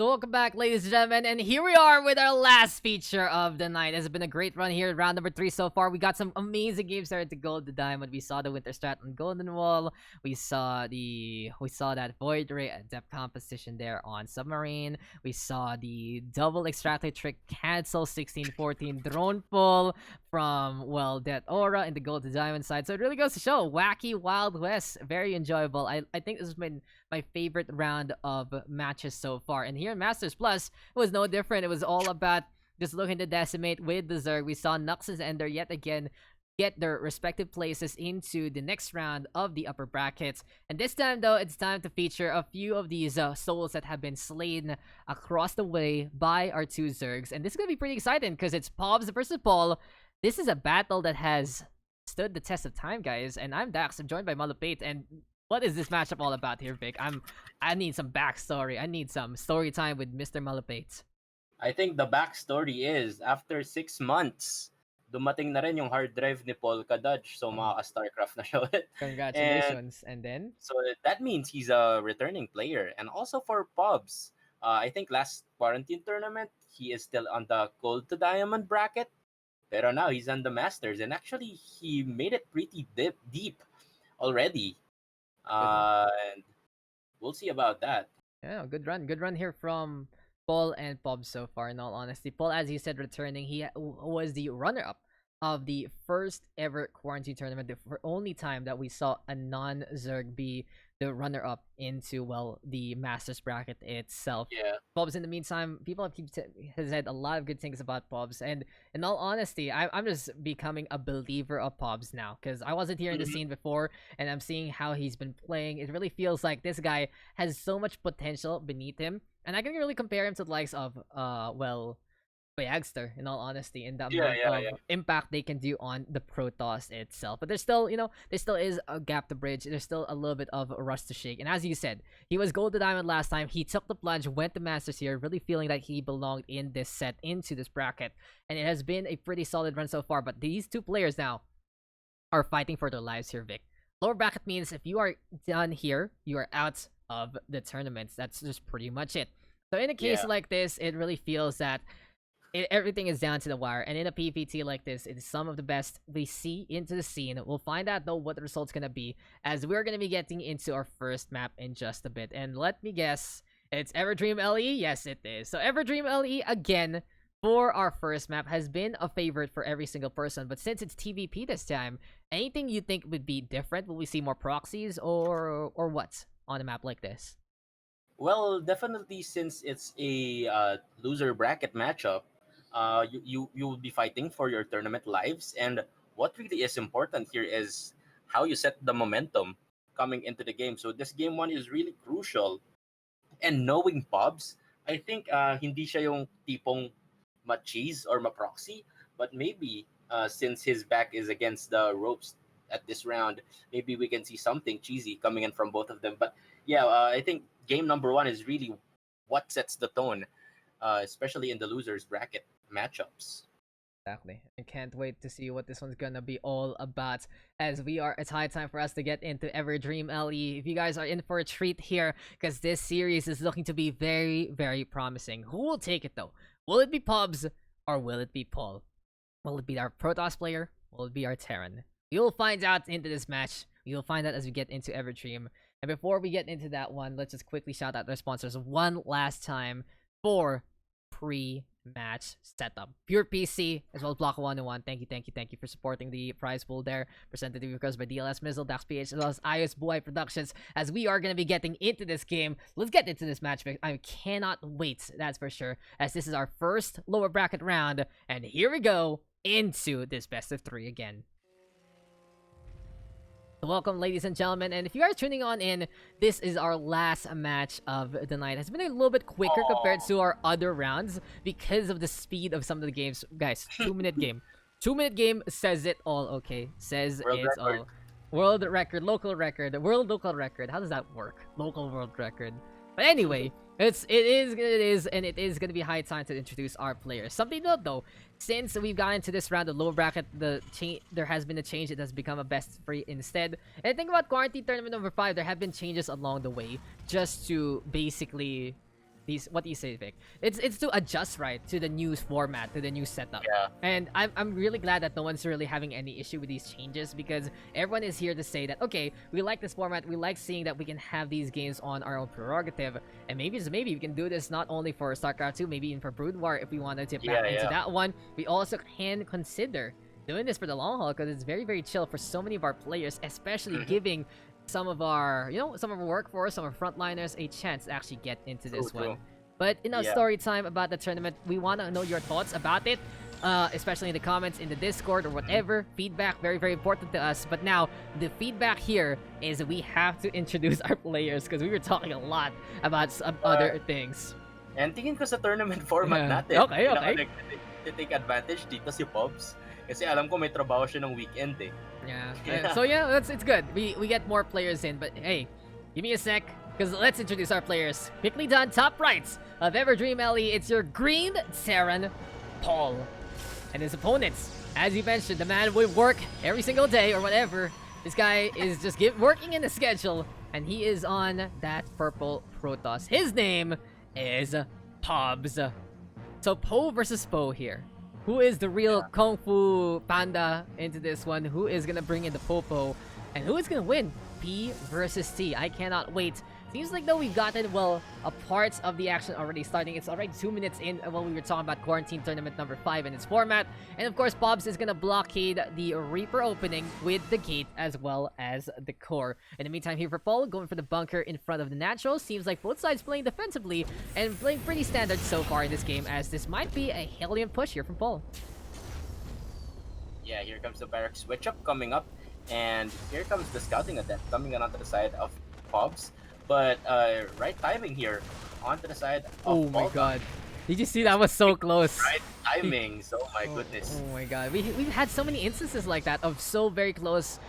So welcome back, ladies and gentlemen, and here we are with our last feature of the night. It's been a great run here, round number 3 so far. We got some amazing games there at the Gold, the Diamond. We saw the Winter Strat on Golden Wall. We saw that Void Ray Adept composition there on Submarine. We saw the double extractor trick cancel 16-14 drone pull from Deathaura in the Gold to Diamond side. So it really goes to show wacky Wild West, very enjoyable. I think this has been my favorite round of matches so far. And here in Masters Plus, it was no different. It was all about just looking to decimate with the Zerg. We saw Nux and Ender yet again get their respective places into the next round of the upper brackets. And this time, though, it's time to feature a few of these souls that have been slain across the way by our two Zergs. And this is going to be pretty exciting because it's Pobbes versus Paul. This is a battle that has stood the test of time, guys. And I'm Daks. I'm joined by Malupeyt. And what is this matchup all about here, Vic? I need some backstory. I need some story time with Mr. Malupeyt. I think the backstory is, after 6 months, dumating na rin yung hard drive ni Paul Kadudge. So, makaka-StarCraft na siya ulit. Congratulations. And then? So, that means he's a returning player. And also for Pobbes, I think last quarantine tournament, he is still on the Gold to Diamond bracket. Pero now, he's on the Masters. And actually, he made it pretty deep already. And we'll see about that. Yeah, good run here from Paul and Pobbes so far, in all honesty. Paul, as you said, returning, he was the runner-up of the first ever quarantine tournament, the only time that we saw a non-Zerg be the runner-up into, the Masters bracket itself. Yeah. Pobbes, in the meantime, people have said a lot of good things about Pobbes, and in all honesty, I'm just becoming a believer of Pobbes now, because I wasn't here in the scene before, and I'm seeing how he's been playing. It really feels like this guy has so much potential beneath him, and I can really compare him to the likes of, Yagster, in all honesty, in the amount of impact they can do on the Protoss itself. But there's still, there still is a gap to bridge. There's still a little bit of rust to shake. And as you said, he was Gold to Diamond last time. He took the plunge, went to Masters here, really feeling that he belonged in this set, into this bracket. And it has been a pretty solid run so far. But these two players now are fighting for their lives here, Vic. Lower bracket means if you are done here, you are out of the tournaments. That's just pretty much it. So in a case like this, it really feels that everything is down to the wire, and in a PvT like this, it is some of the best we see into the scene. We'll find out, though, what the result's gonna be, as we're gonna be getting into our first map in just a bit. And let me guess, it's Everdream LE? Yes, it is. So Everdream LE, again, for our first map, has been a favorite for every single person. But since it's TVP this time, anything you think would be different? Will we see more proxies, or what, on a map like this? Well, definitely, since it's a loser bracket matchup, you will be fighting for your tournament lives, and what really is important here is how you set the momentum coming into the game. So this game 1 is really crucial, and knowing Pobbes, I think hindi siya yung tipong ma-cheese or ma-proxy, but maybe since his back is against the ropes at this round, maybe we can see something cheesy coming in from both of them. But yeah, I think game number 1 is really what sets the tone, especially in the losers bracket matchups. Exactly. I can't wait to see what this one's gonna be all about, as it's high time for us to get into Everdream LE. If you guys are in for a treat here, because this series is looking to be very, very promising. Who will take it, though? Will it be Pobbes, or will it be Paul? Will it be our Protoss player? Will it be our Terran? You'll find out into this match. You'll find out as we get into Everdream. And before we get into that one, let's just quickly shout out their sponsors one last time for pre-match setup. Pure PC, as well as Block 101. Thank you for supporting the prize pool there. Presented to you by DLS Mizzle, Daks PH, as well as IS Buhay Productions. As we are going to be getting into this game, let's get into this match. I cannot wait, that's for sure, as this is our first lower bracket round. And here we go into this best of 3 again. Welcome, ladies and gentlemen, and if you are tuning on in, this is our last match of the night. It's been a little bit quicker compared to our other rounds because of the speed of some of the games. Guys, 2-minute game. 2-minute game says it all, okay? Says World it record. all. World record, local record, world local record. How does that work? Local world record. But anyway, it is, and it is gonna be high time to introduce our players. Something to note, though, since we've gotten into this round, the lower bracket, there has been a change. It has become a best free instead. And think about quarantine tournament number 5. There have been changes along the way, just to basically What do you say, Vic? It's to adjust right to the new format, to the new setup. Yeah. And I'm really glad that no one's really having any issue with these changes, because everyone is here to say that, okay, we like this format, we like seeing that we can have these games on our own prerogative, and maybe just maybe we can do this not only for StarCraft 2, maybe even for Brood War if we want to tip back into that one. We also can consider doing this for the long haul, because it's very, very chill for so many of our players, especially giving some of our, some of our workforce, some of our frontliners a chance to actually get into this one. But in our story time about the tournament, we want to know your thoughts about it, especially in the comments, in the Discord, or whatever. Feedback, very, very important to us. But now, the feedback here is we have to introduce our players, because we were talking a lot about some other things. And tingin ko sa tournament format natin, Okay. Take advantage dito si Pobbes. Kasi alam ko may trabaho siya ng weekend eh. Yeah. So yeah, it's good. We get more players in, but hey, give me a sec, because let's introduce our players. Quickly done, top right of Everdream Ellie, it's your green Terran, Paul. And his opponents, as you mentioned, the man would work every single day or whatever. This guy is just working in the schedule, and he is on that purple Protoss. His name is Pobbes. So Poe versus Poe here. Who is the real Kung Fu Panda into this one? Who is gonna bring in the Popo? And who is gonna win? P versus T. I cannot wait. Seems like though we've gotten, well, a part of the action already starting. It's already 2 minutes in when we were talking about Quarantine Tournament number 5 and its format. And of course, Pobbes is gonna blockade the Reaper opening with the gate as well as the core. In the meantime, here for Paul, going for the bunker in front of the natural. Seems like both sides playing defensively and playing pretty standard so far in this game, as this might be a Hellion push here from Paul. Yeah, here comes the barrack switch up coming up, and here comes the scouting attempt coming on onto the side of Pobbes. But right timing here onto the side of Oh my god. Did you see that was so close? Right timing, so my goodness. Oh my god. We've had so many instances like that of so very close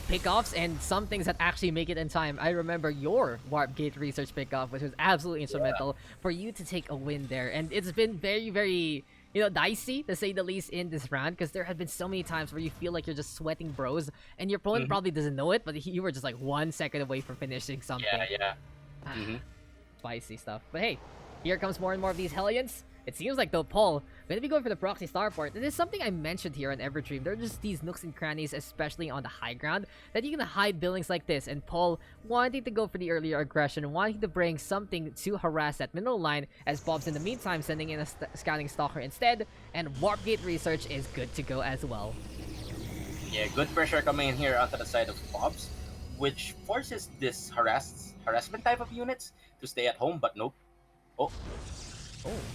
pickoffs, and some things that actually make it in time. I remember your Warp Gate research pickoff, which was absolutely instrumental for you to take a win there. And it's been very, very, dicey, to say the least, in this round, because there have been so many times where you feel like you're just sweating bros, and your opponent probably doesn't know it, but you were just like 1 second away from finishing something. Yeah. Spicy stuff. But hey, here comes more and more of these Hellions. It seems like, though, Paul gonna be going for the proxy starport. It is something I mentioned here on Everdream. There are just these nooks and crannies, especially on the high ground, that you can hide buildings like this. And Paul wanting to go for the earlier aggression, wanting to bring something to harass that middle line, as Pobbes in the meantime sending in a scouting stalker instead. And Warp Gate research is good to go as well. Yeah, good pressure coming in here onto the side of Pobbes, which forces this harassment type of units to stay at home, but nope. Oh,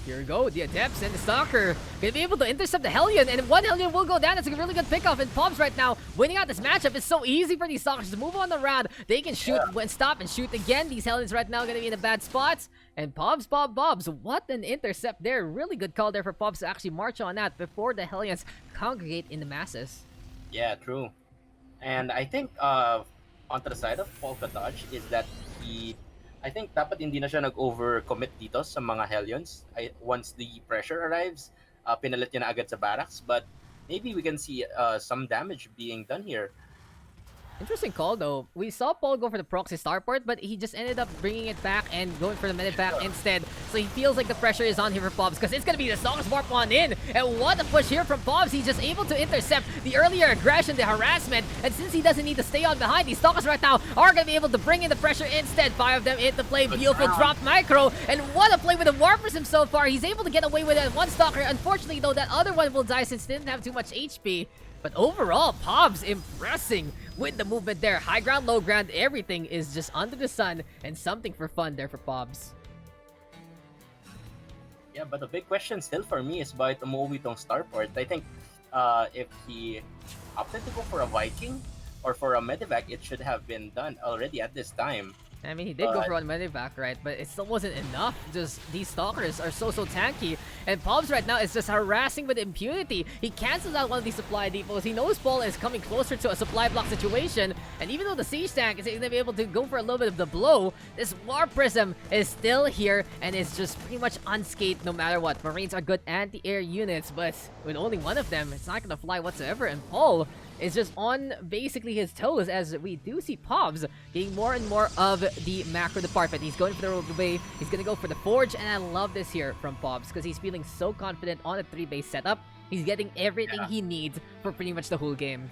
here we go. The Adepts and the Stalker gonna be able to intercept the Hellion, and one Hellion will go down. It's a really good pickoff, and Pobbes right now winning out this matchup. It's so easy for these Stalkers to move on the round. They can shoot and stop and shoot again. These Hellions right now gonna be in a bad spot. And Pobbes, what an intercept there. Really good call there for Pobbes to actually march on that before the Hellions congregate in the masses. Yeah, true. And I think onto the side of Polka Dodge is that I think dapat hindi na siya nag-overcommit dito sa mga Hellions. Once the pressure arrives, pinalit niya na agad sa barracks. But maybe we can see some damage being done here. Interesting call, though. We saw Paul go for the proxy starport, but he just ended up bringing it back and going for the medevac instead. So he feels like the pressure is on here for Pobbes, because it's going to be the Stalkers warp on in. And what a push here from Pobbes. He's just able to intercept the earlier aggression, the harassment. And since he doesn't need to stay on behind, these Stalkers right now are going to be able to bring in the pressure instead. 5 of them into play. Beautiful drop micro. And what a play with the Warperism so far. He's able to get away with it. One Stalker. Unfortunately, though, that other one will die since he didn't have too much HP. But overall, Pobbes impressing with the movement there. High ground, low ground, everything is just under the sun, and something for fun there for Pobbes. Yeah, but the big question still for me is bakit umuwi tong starport. I think if he opted to go for a Viking or for a medevac, it should have been done already at this time. I mean, he did go for one medevac, right? But it still wasn't enough. Just these Stalkers are so tanky. And Pobbes right now is just harassing with impunity. He cancels out one of these supply depots. He knows Paul is coming closer to a supply block situation. And even though the siege tank is going to be able to go for a little bit of the blow, this Warp Prism is still here and is just pretty much unscathed no matter what. Marines are good anti-air units, but with only one of them, it's not going to fly whatsoever. And Paul is just on basically his toes, as we do see Pobbes getting more and more of the macro department. He's going for the roadway, he's gonna go for the forge, and I love this here from Pobbes because he's feeling so confident on a 3-base setup. He's getting everything he needs for pretty much the whole game.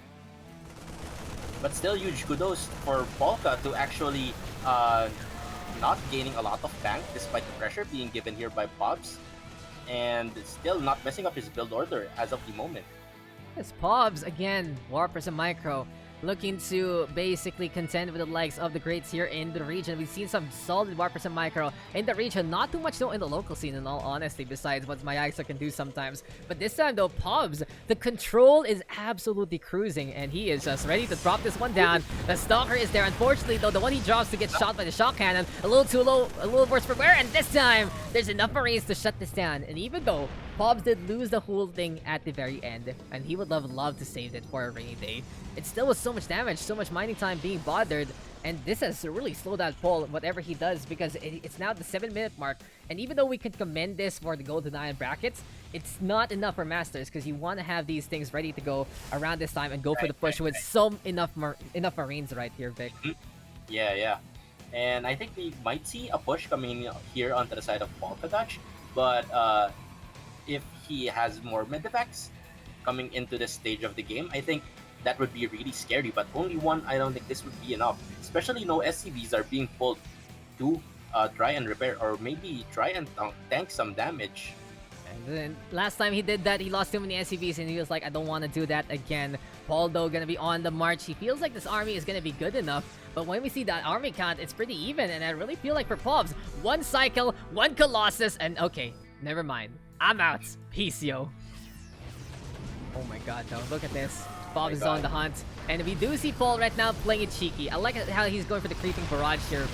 But still, huge kudos for Polka to actually not gaining a lot of tank despite the pressure being given here by Pobbes, and still not messing up his build order as of the moment. It's Pobbes again, Warpers and Micro, looking to basically contend with the likes of the greats here in the region. We've seen some solid Warpers and Micro in the region, not too much though in the local scene in all honesty, besides what my Yagster can do sometimes. But this time though, Pobbes, the control is absolutely cruising, and he is just ready to drop this one down. The Stalker is there. Unfortunately though, the one he drops to get shot by the shock cannon, a little too low, a little worse for wear, and this time, there's enough Marines to shut this down. And even though Pobbes did lose the whole thing at the very end, and he would have loved to save it for a rainy day, it still was so much damage, so much mining time being bothered, and this has really slowed down Paul, whatever he does, because it's now the 7-minute mark. And even though we could commend this for the Golden Iron brackets, it's not enough for Masters, because you want to have these things ready to go around this time and go for the push with enough Marines right here, Vic. Yeah. And I think we might see a push coming here onto the side of Polkadach, but if he has more mid-effects coming into this stage of the game, I think that would be really scary. But only one, I don't think this would be enough. Especially no SCVs are being pulled to try and repair, or maybe try and tank some damage. And then last time he did that, he lost too many SCVs, and he was like, I don't want to do that again. Paul though gonna be on the march. He feels like this army is gonna be good enough, but when we see that army count, it's pretty even, and I really feel like for Pobbes, one cycle, one Colossus, and okay, never mind. I'm out. Peace, yo. Oh my god, though. Look at this. Pobbes is on the hunt. And we do see Paul right now playing it cheeky. I like how he's going for the creeping barrage here,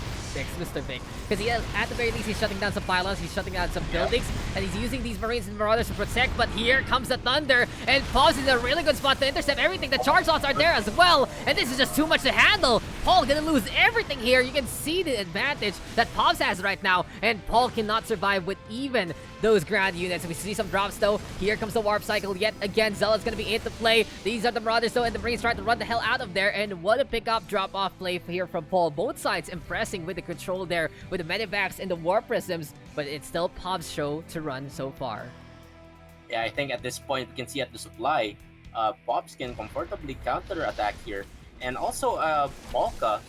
Mr. Big. Because he has, at the very least, he's shutting down some pylons, he's shutting down some buildings, and he's using these Marines and Marauders to protect. But here comes the Thunder, and Pobbes is in a really good spot to intercept everything. The charge lots are there as well, and this is just too much to handle. Paul gonna lose everything here. You can see the advantage that Pobbes has right now, and Paul cannot survive with even those ground units. We see some drops though. Here comes the warp cycle yet again. Zealot's gonna be into play. These are the Marauders though, and the Marines trying to run the hell out of there. And what a pick-up, drop-off play here from Paul. Both sides impressing with the control there, with the medivacs and the warp prisms, but it's still Pobbes' show to run so far. Yeah, I think at this point, we can see at the supply, Pobbes can comfortably counter-attack here. And also, Polka,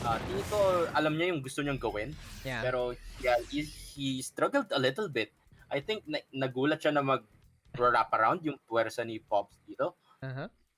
tingin ko, alam niya yung gusto niyang gawin. Yeah. Pero, yeah, he struggled a little bit. I think nagulat siya na mag-wrap around yung puwersa ni Pobbes dito.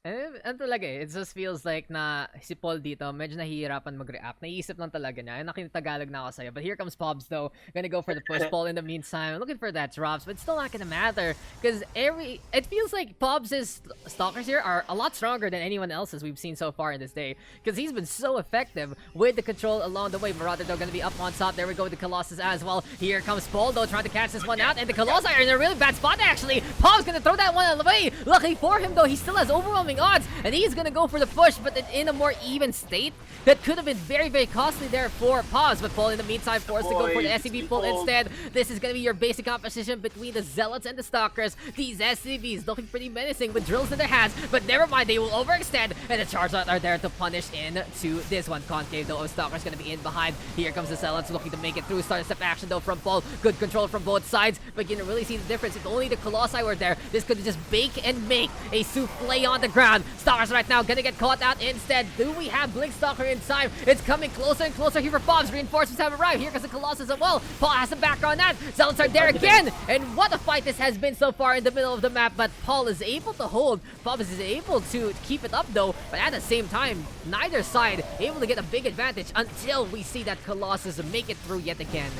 And talaga it just feels like na si Paul dito, medyo nahihirapan mag-react. Naisip lang talaga niya. Nakitagalog na ako sa'yo. But here comes Pobbes though. Gonna go for the push. Paul in the meantime, looking for that drops, but it's still not gonna matter. Because it feels like Pobbes' stalkers here are a lot stronger than anyone else's we've seen so far in this day. Because he's been so effective with the control along the way. Marauder though gonna be up on top. There we go with the Colossus as well. Here comes Paul though, trying to catch this one out. And the Colossi are in a really bad spot actually. Pobbes gonna throw that one away. Luckily for him though, he still has overwhelming odds, and he's gonna go for the push, but in a more even state. That could have been very, very costly there for Pobbes, but Paul in the meantime forced to go for the SCV pull instead. This is gonna be your basic composition between the Zealots and the Stalkers. These SCVs looking pretty menacing with drills in their hands, but never mind, they will overextend, and the Charge Lot are there to punish into this one. Concave though of Stalkers gonna be in behind. Here comes the Zealots looking to make it through. Start step action though from Paul. Good control from both sides, but you can really see the difference. If only the Colossi were there, this could just bake and make a souffle on the ground. Stalkers right now gonna get caught out instead. Do we have Blink Stalker in time? It's coming closer and closer here for Pobbes. Reinforcements have arrived. Here comes the Colossus as well. Paul has some back on that. Zealots are there again. And what a fight this has been so far in the middle of the map. But Paul is able to hold. Pobbes is able to keep it up though. But at the same time, neither side able to get a big advantage until we see that Colossus make it through yet again.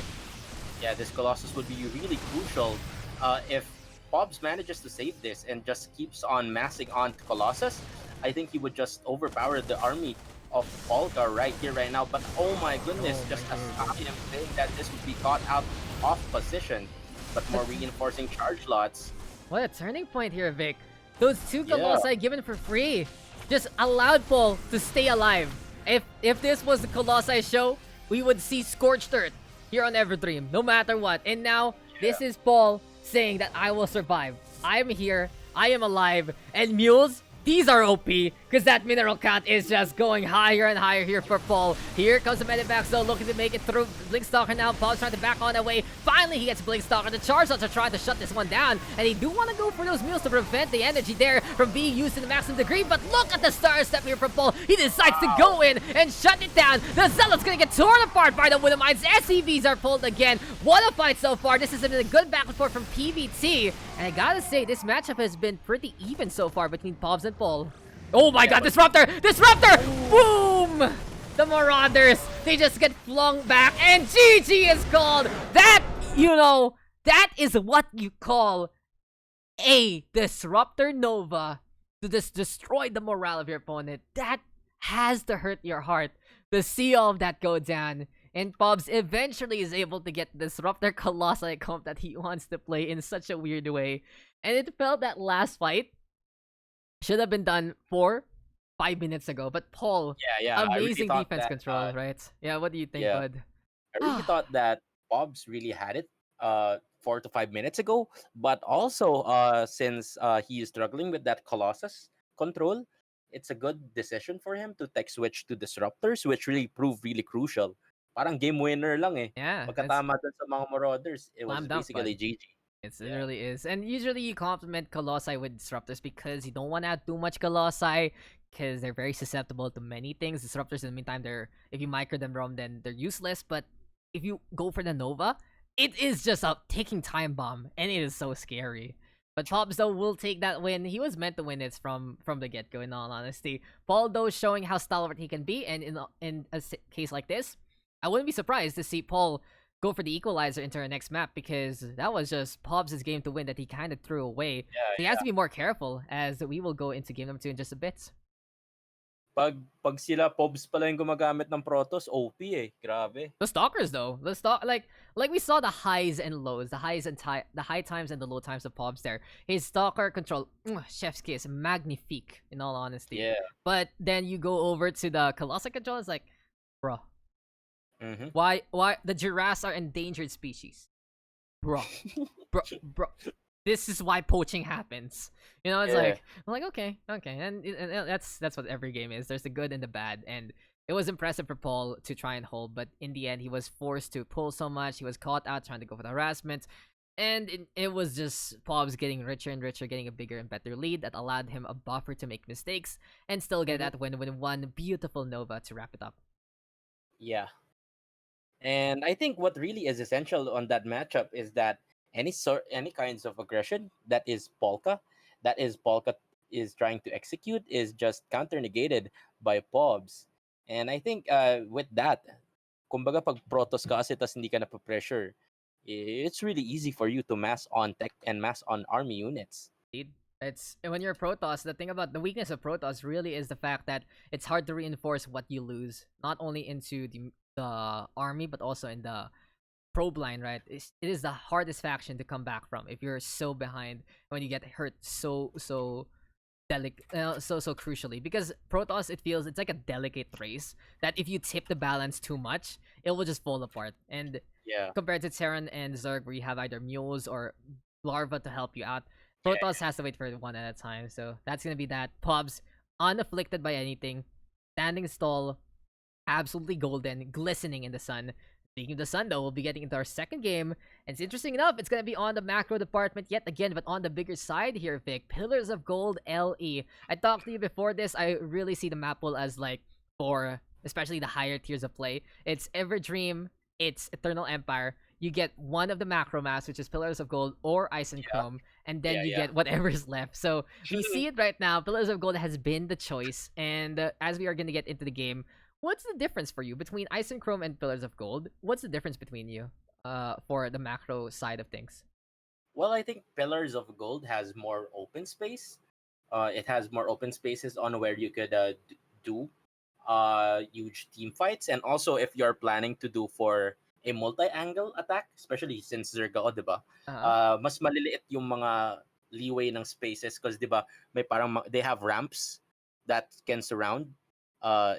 Yeah, this Colossus would be really crucial if Pobbes manages to save this and just keeps on massing on Colossus. I think he would just overpower the army of Polka right here, right now. But oh my goodness, just as I am saying that this would be caught out of position, but more reinforcing charge lots. What a turning point here, Vic. Those two Colossi given for free just allowed Paul to stay alive. If this was the Colossi show, we would see scorched earth here on Everdream, no matter what. And now, this is Paul saying that I will survive. I'm here, I am alive, and mules, these are OP. because that mineral count is just going higher and higher here for Paul. Here comes the Medivacs though, looking to make it through. Blinkstalker now, Paul's trying to back on the way. Finally, he gets Blinkstalker. The Charizards are trying to shut this one down, and they do want to go for those mules to prevent the energy there from being used to the maximum degree, but look at the Star Step here from Paul. He decides to go in and shut it down. The Zealot's gonna get torn apart by the Widow Mines. SCVs are pulled again. What a fight so far. This has been a good back and forth from PVT, and I gotta say, this matchup has been pretty even so far between Pobbes and Paul. Oh my god, Disruptor! Disruptor! Boom! The Marauders, they just get flung back, and GG is called! That, that is what you call a Disruptor Nova to just destroy the morale of your opponent. That has to hurt your heart to see all of that go down. And Pobbes eventually is able to get the Disruptor Colossi comp that he wants to play in such a weird way. And it felt that last fight should have been done 5 minutes ago, but Paul, amazing really defense control, right? Yeah, what do you think, bud? I really thought that Pobbes really had it 4 to 5 minutes ago, but also since he is struggling with that Colossus control, it's a good decision for him to tech switch to Disruptors, which really proved really crucial. Parang game winner lang eh. Yeah, Pagkatama dun sa mga Marauders, it was slam dunk, basically bud. GG. It really is. And usually you complement Colossi with Disruptors because you don't want to add too much Colossi because they're very susceptible to many things. Disruptors, in the meantime, if you micro them wrong, then they're useless. But if you go for the Nova, it is just a ticking time bomb, and it is so scary. But Pobbes, though, will take that win. He was meant to win it from the get-go, in all honesty. Paul, though, showing how stalwart he can be, and in a case like this, I wouldn't be surprised to see Paul go for the equalizer into our next map, because that was just Pobbes' game to win that he kind of threw away. So he has to be more careful, as we will go into game number 2 in just a bit. Pag sila Pobbes pala yung gumagamit ng Protoss, OP eh. Grabe. The Stalkers though, like we saw the highs and lows, the high times and the low times of Pobbes there. His Stalker control, chef's kiss, magnifique in all honesty. Yeah. But then you go over to the Colossus control, it's like, bro. Why the giraffes are endangered species, bro. This is why poaching happens. It's like, I'm like, okay, and that's what every game is. There's the good and the bad, and it was impressive for Paul to try and hold, but in the end he was forced to pull so much. He was caught out trying to go for the harassment, and it was just Pobbes getting richer and richer, getting a bigger and better lead that allowed him a buffer to make mistakes and still get that win with one beautiful Nova to wrap it up. Yeah. And I think what really is essential on that matchup is that any kinds of aggression that Polka is trying to execute is just counter negated by Pobbes. And I think with that, kumbaga pag Protoss ka kasi tas hindi ka pressure, it's really easy for you to mass on tech and mass on army units. It's when you're Protoss, the thing about the weakness of Protoss really is the fact that it's hard to reinforce what you lose, not only into the army but also in the probe line, right? It is the hardest faction to come back from if you're so behind when you get hurt so crucially, because Protoss, it's like a delicate race that if you tip the balance too much, it will just fall apart. And compared to Terran and Zerg, where you have either mules or larva to help you out, Protoss has to wait for one at a time. So that's gonna be that. Pobbes, unafflicted by anything, standing tall, absolutely golden, glistening in the sun. Speaking of the sun, though, we'll be getting into our second game. And it's interesting enough, it's gonna be on the macro department yet again, but on the bigger side here, Vic. Pillars of Gold LE. I talked to you before this, I really see the map pool as like for especially the higher tiers of play. It's Everdream, it's Eternal Empire. You get one of the macro maps, which is Pillars of Gold or Ice and Chrome, and then you get whatever's left. So we see it right now. Pillars of Gold has been the choice, and as we are gonna get into the game, what's the difference for you between Ice and Chrome and Pillars of Gold? What's the difference between you for the macro side of things? Well, I think Pillars of Gold has more open space. It has more open spaces on where you could do huge team fights. And also, if you're planning to do for a multi-angle attack, especially since Zergao, di ba? Mas maliliit yung mga leeway ng spaces because, di ba, may parang they have ramps that can surround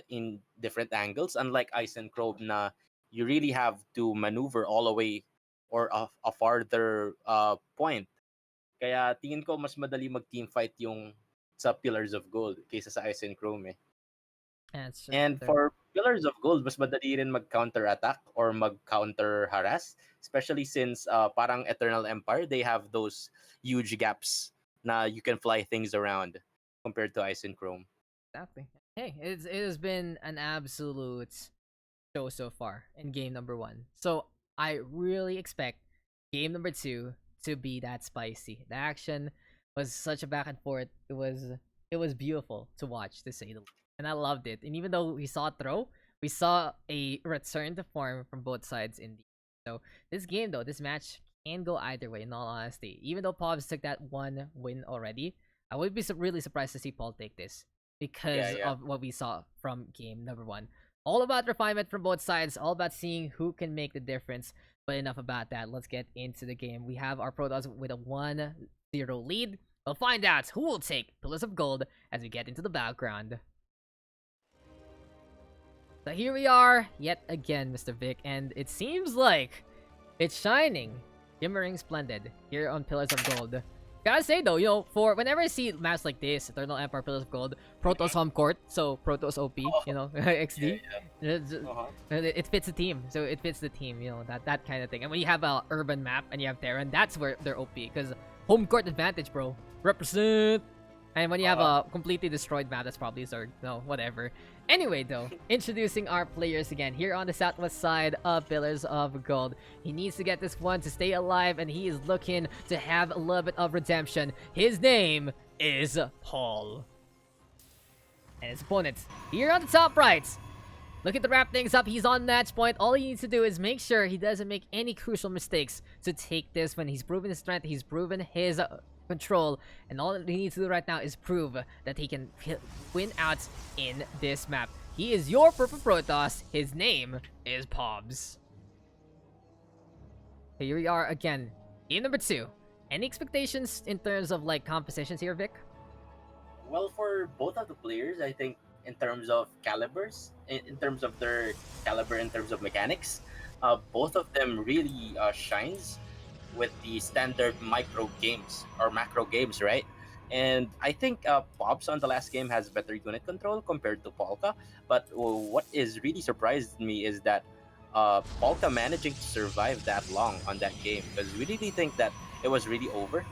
in different angles, unlike Ice and Chrome na you really have to maneuver all the way or a farther point. Kaya tingin ko mas madali mag-team fight yung sa Pillars of Gold kaysa sa Ice and Chrome eh. That's And true. for Pillars of Gold, mas madali rin mag-counter attack or mag-counter harass, especially since parang Eternal Empire, they have those huge gaps na you can fly things around compared to Ice and Chrome. Exactly. Hey, it has been an absolute show so far in game number 1. So I really expect game number 2 to be that spicy. The action was such a back and forth. It was beautiful to watch, to say the least. And I loved it. And even though we saw a throw, we saw a return to form from both sides in the so this game though, this match can go either way in all honesty. Even though Pobbs took that one win already, I would be really surprised to see Paul take this Yeah, because yeah. of what we saw from game number 1. All about refinement from both sides, all about seeing who can make the difference. But enough about that. Let's get into the game. We have our Protoss with a 1-0 lead. We'll find out who will take Pillars of Gold as we get into the background. So here we are, yet again, Mr. Vic, and it seems like it's shining, shimmering splendid here on Pillars of Gold. Gotta say though, for whenever I see maps like this, Eternal Empire, Pillars of Gold, Protoss home court, so Protoss OP, Oh, XD, yeah. Uh-huh. it fits the team. So it fits the team, that kind of thing. And when you have a urban map and you have Terran, that's where they're OP, because home court advantage, bro. Represent. And when you have a completely destroyed map, that's probably Zerg. No, whatever. Anyway, though, introducing our players again here on the southwest side of Pillars of Gold. He needs to get this one to stay alive, and he is looking to have a little bit of redemption. His name is Paul. And his opponent here on the top right. Looking to wrap things up, he's on match point. All he needs to do is make sure he doesn't make any crucial mistakes to take this one. He's proven his strength, he's proven his control, and all that he needs to do right now is prove that he can win out in this map. He is your Purple Protoss. His name is Pobbes. Here we are again. Game number 2. Any expectations in terms of compositions here, Vic? Well, for both of the players, I think in terms of calibers, in terms of their caliber, in terms of mechanics, both of them really shines with the standard micro games or macro games, right? And I think Pobbs on the last game has better unit control compared to Polka. But what is really surprised me is that Polka managing to survive that long on that game, because we really think that it was really over.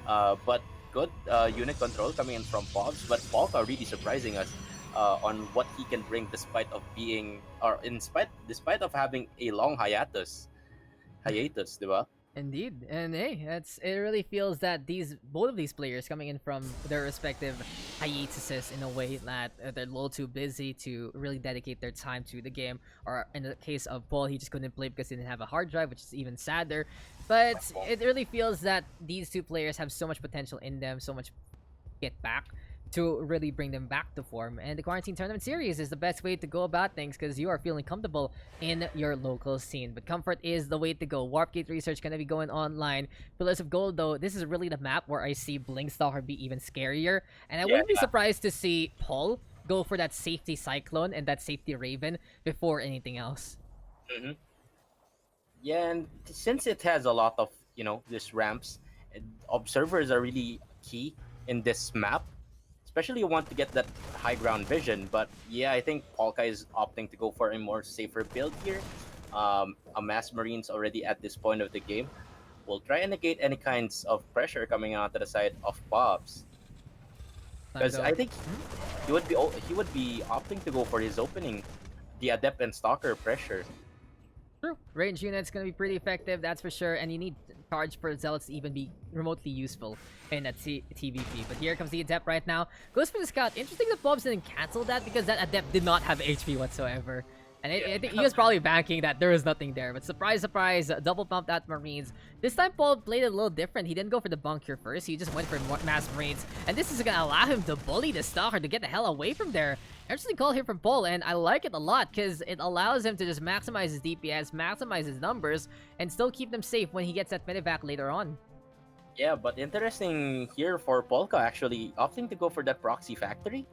But good unit control coming in from Pobbs, but Polka really surprising us on what he can bring despite of being or despite of having a long hiatus, diba? Indeed, and hey, it really feels that both of these players coming in from their respective hiatuses in a way that they're a little too busy to really dedicate their time to the game. Or in the case of Paul, he just couldn't play because he didn't have a hard drive, which is even sadder. But it really feels that these two players have so much potential in them, so much get back to really bring them back to form. And the Quarantine Tournament Series is the best way to go about things because you are feeling comfortable in your local scene. But comfort is the way to go. Warpgate research gonna be going online. Pillars of Gold, though, this is really the map where I see Blinkstalker be even scarier. And I wouldn't be surprised to see Paul go for that safety Cyclone and that safety Raven before anything else. Mm-hmm. Yeah, and since it has a lot of these ramps, observers are really key in this map. Especially you want to get that high ground vision, but yeah, I think Polka is opting to go for a more safer build here. A Mass Marines already at this point of the game will try and negate any kinds of pressure coming out to the side of Pobbs. Because I think he would be opting to go for his opening, the Adept and Stalker pressure. True. Range unit's gonna be pretty effective, that's for sure, and you need charge for Zealots to even be remotely useful in that TVP. But here comes the Adept right now. Goes for the Scout. Interesting that Pobbs didn't cancel that because that Adept did not have HP whatsoever. And I think he was probably banking that there was nothing there. But surprise, surprise, double pumped at Marines. This time, Paul played it a little different. He didn't go for the bunker first. He just went for Mass Marines. And this is going to allow him to bully the Stalker to get the hell away from there. Interesting call here from Paul, and I like it a lot because it allows him to just maximize his DPS, maximize his numbers, and still keep them safe when he gets that medevac later on. Yeah, but interesting here for Polka actually opting to go for that proxy factory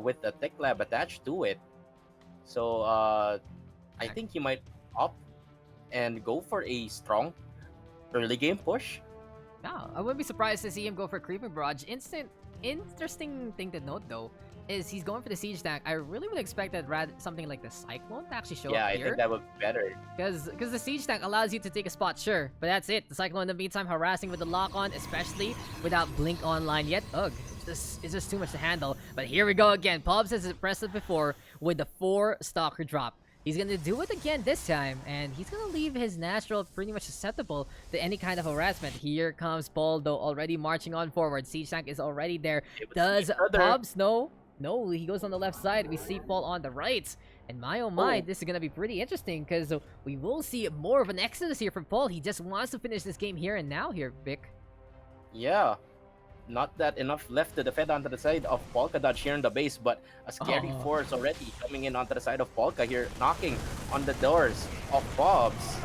with the tech lab attached to it. So I think he might opt and go for a strong early game push. No, I wouldn't be surprised to see him go for Creeping Barrage. Instant interesting thing to note though is he's going for the siege tank. I really would expect that something like the cyclone to actually show Yeah, up I here. think that would be better. Because the siege tank allows you to take a spot, sure, but that's it. The cyclone in the meantime harassing with the lock on, especially without blink online yet. Ugh, it's just too much to handle. But here we go again. Pobbes has impressed it before with the 4 stalker drop. He's gonna do it again this time, and he's gonna leave his natural pretty much susceptible to any kind of harassment. Here comes Paul, though, already marching on forward. Siege tank is already there. Does Pobbes know? No, he goes on the left side. We see Paul on the right. And my oh my, this is gonna be pretty interesting because we will see more of an exodus here from Paul. He just wants to finish this game here and now here, Vic. Yeah. Not that enough left to defend onto the side of Polka Dodge here in the base, but a scary force already coming in onto the side of Polka here, knocking on the doors of Pobbes.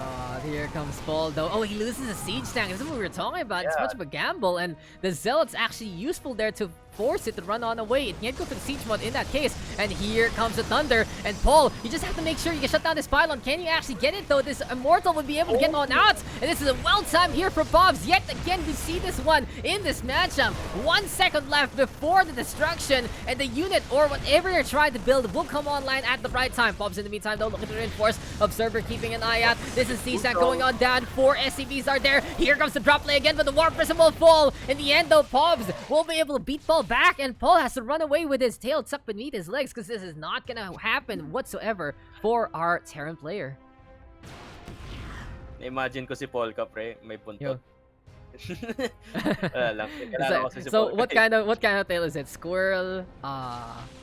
Here comes Paul, though. Oh, he loses a siege tank. This is what we were talking about. It's much of a gamble, and the Zealot's actually useful there to force it to run on away. It can't go for the siege mod in that case. And here comes the Thunder. And Paul, you just have to make sure you can shut down this pylon. Can you actually get it, though? This Immortal would be able to get on out. And this is a well-timed here for Pobbes. Yet again, we see this one in this matchup. 1 second left before the destruction. And the unit, or whatever you're trying to build, will come online at the right time. Pobbes, in the meantime, though, looking to reinforce. Observer keeping an eye out. This is CSAC going on down. 4 SCVs are there. Here comes the drop play again, but the Warp Prism will fall. In the end, though, Pobbes will be able to beat Paul back, and Paul has to run away with his tail tucked beneath his legs because this is not gonna happen whatsoever for our Terran player. Imagine ko si Polka, pre, may punto. So what kind of tail is it? Squirrel,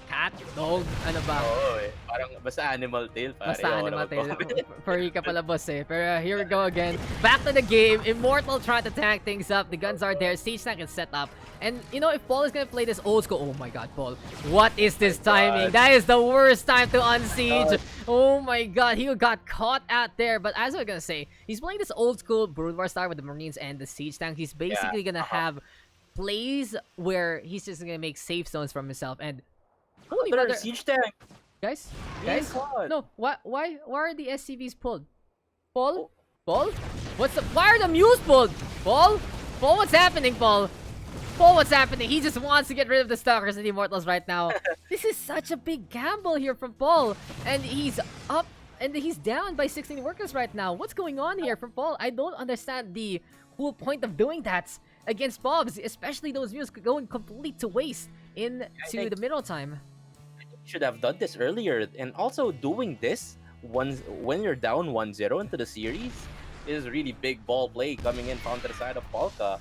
cat, dog, ano ba? Oo parang basta animal tail, pare. Basta animal tail. Furry ka pala, boss eh. Pero here we go again. Back to the game. Immortal trying to tank things up. The guns are there. Siege tank is set up. And, you know, if Paul is gonna play this old school... Oh my god, Paul. What is this timing? That is the worst time to unsiege. Oh my god, he got caught out there. But as I was gonna say, he's playing this old school Brood War style with the Marines and the Siege tank. He's basically gonna have plays where he's just gonna make safe zones from himself. And... Holy mother... Siege tank! Guys? No, why are the SCVs pulled? Paul? Paul? Why are the mules pulled? Paul? Paul, what's happening, Paul? Paul, what's happening? He just wants to get rid of the Stalkers and the Immortals right now. This is such a big gamble here from Paul. And he's up and he's down by 16 workers right now. What's going on here from Paul? I don't understand the whole point of doing that against Pobbes, especially those mules going complete to waste into the middle time. Should have done this earlier, and also doing this when you're down 1-0 into the series is really big ball play coming in from the side of Polka.